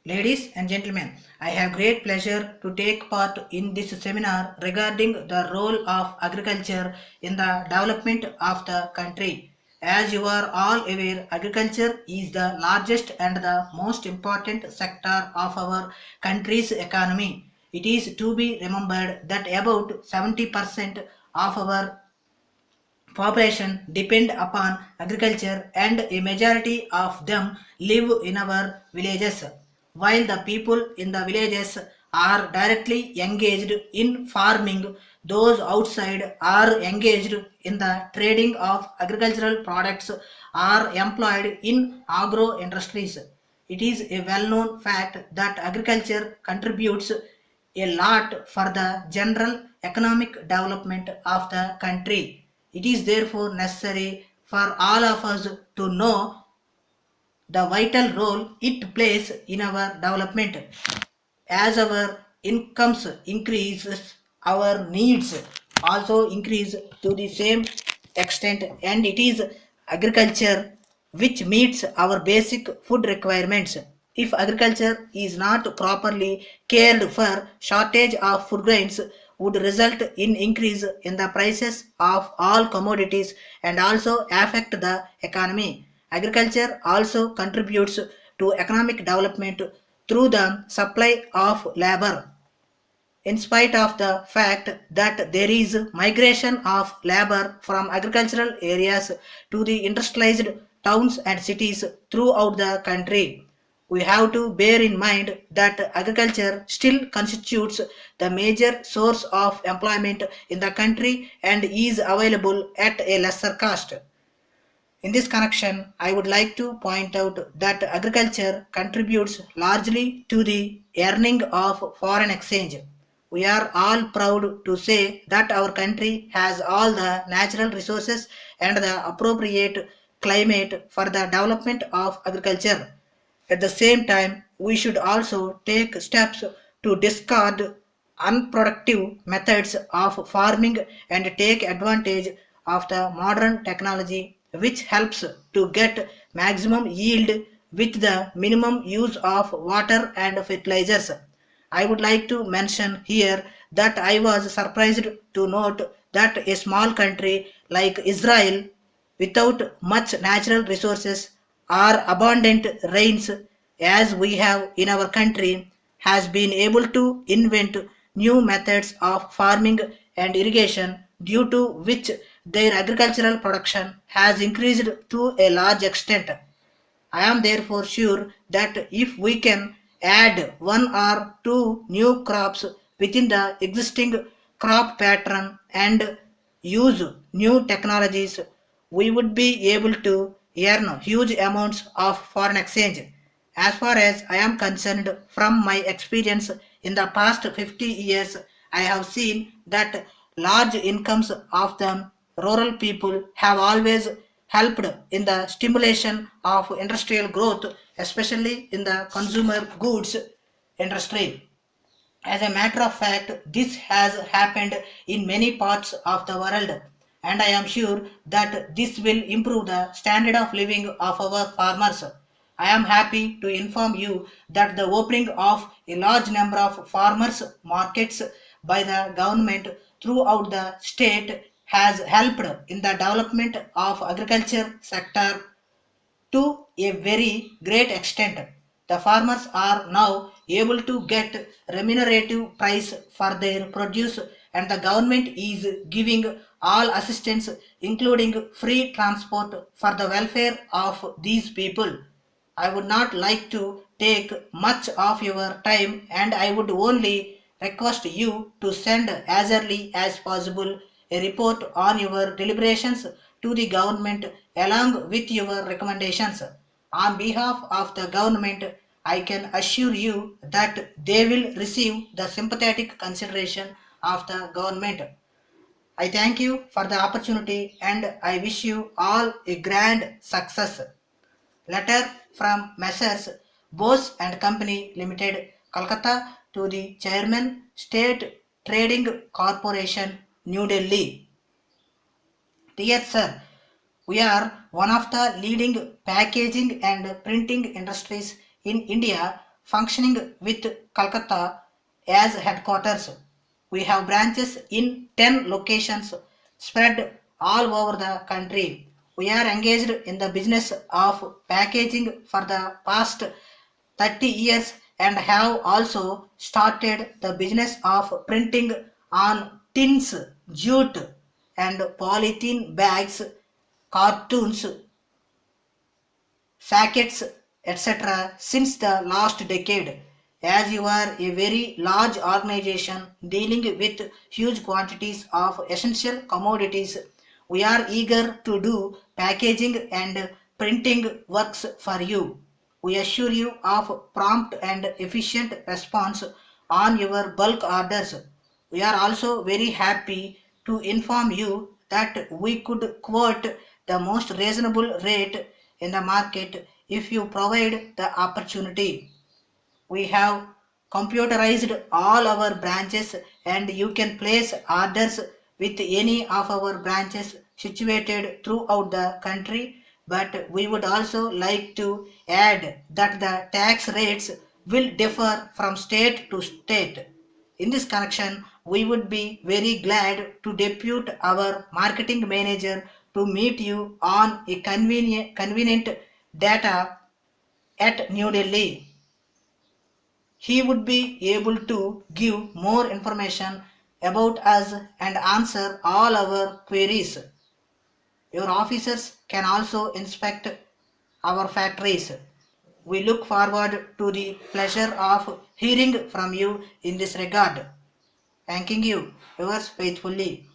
Ladies and gentlemen, I have great pleasure to take part in this seminar regarding the role of agriculture in the development of the country. As you are all aware, agriculture is the largest and the most important sector of our country's economy. It is to be remembered that about 70% of our population depend upon agriculture and a majority of them live in our villages. While the people in the villages are directly engaged in farming, those outside are engaged in the trading of agricultural products are employed in agro industries. It is a well-known fact that agriculture contributes a lot for the general economic development of the country. It is therefore necessary for all of us to know the vital role it plays in our development. As our incomes increases, our needs also increase to the same extent, and it is agriculture which meets our basic food requirements. If agriculture is not properly cared for, shortage of food grains would result in increase in the prices of all commodities and also affect the economy. Agriculture also contributes to economic development through the supply of labor. In spite of the fact that there is migration of labor from agricultural areas to the industrialized towns and cities throughout the country, we have to bear in mind that agriculture still constitutes the major source of employment in the country and is available at a lesser cost. In this connection, I would like to point out that agriculture contributes largely to the earning of foreign exchange. We are all proud to say that our country has all the natural resources and the appropriate climate for the development of agriculture. At the same time, we should also take steps to discard unproductive methods of farming and take advantage of the modern technology which helps to get maximum yield with the minimum use of water and fertilizers. I would like to mention here that I was surprised to note that a small country like Israel, without much natural resources or abundant rains as we have in our country, has been able to invent new methods of farming and irrigation due to which their agricultural production has increased to a large extent. I am therefore sure that if we can add one or two new crops within the existing crop pattern and use new technologies, we would be able to earn huge amounts of foreign exchange. As far as I am concerned, from my experience in the past 50 years, I have seen that large incomes of the rural people have always helped in the stimulation of industrial growth, especially in the consumer goods industry. As a matter of fact, this has happened in many parts of the world, and I am sure that this will improve the standard of living of our farmers. I am happy to inform you that the opening of a large number of farmers markets by the government throughout the state has helped in the development of agriculture sector to a very great extent. The farmers are now able to get remunerative price for their produce, and the government is giving all assistance including free transport for the welfare of these people. I would not like to take much of your time, and I would only request you to send as early as possible a report on your deliberations to the government along with your recommendations. On behalf of the government, I can assure you that they will receive the sympathetic consideration of the government. I thank you for the opportunity and I wish you all a grand success. Letter from Messrs. Bose and Company Limited, Calcutta to the Chairman, State Trading Corporation, New Delhi. Dear Sir, we are one of the leading packaging and printing industries in India. functioning with Calcutta as headquarters. We have branches in 10 locations spread all over the country. We are engaged in the business of packaging for the past 30 years and have also started the business of printing on tins, jute and polythene bags, cartoons, sackets, etc. since the last decade. As you are a very large organization dealing with huge quantities of essential commodities, we are eager to do packaging and printing works for you. We assure you of prompt and efficient response on your bulk orders. We are also very happy to inform you that we could quote the most reasonable rate in the market if you provide the opportunity. We have computerized all our branches and you can place orders with any of our branches situated throughout the country, but we would also like to add that the tax rates will differ from state to state. In this connection, we would be very glad to depute our marketing manager to meet you on a convenient data at New Delhi. He would be able to give more information about us and answer all our queries. Your officers can also inspect our factories. We look forward to the pleasure of hearing from you in this regard. Thanking you, yours faithfully.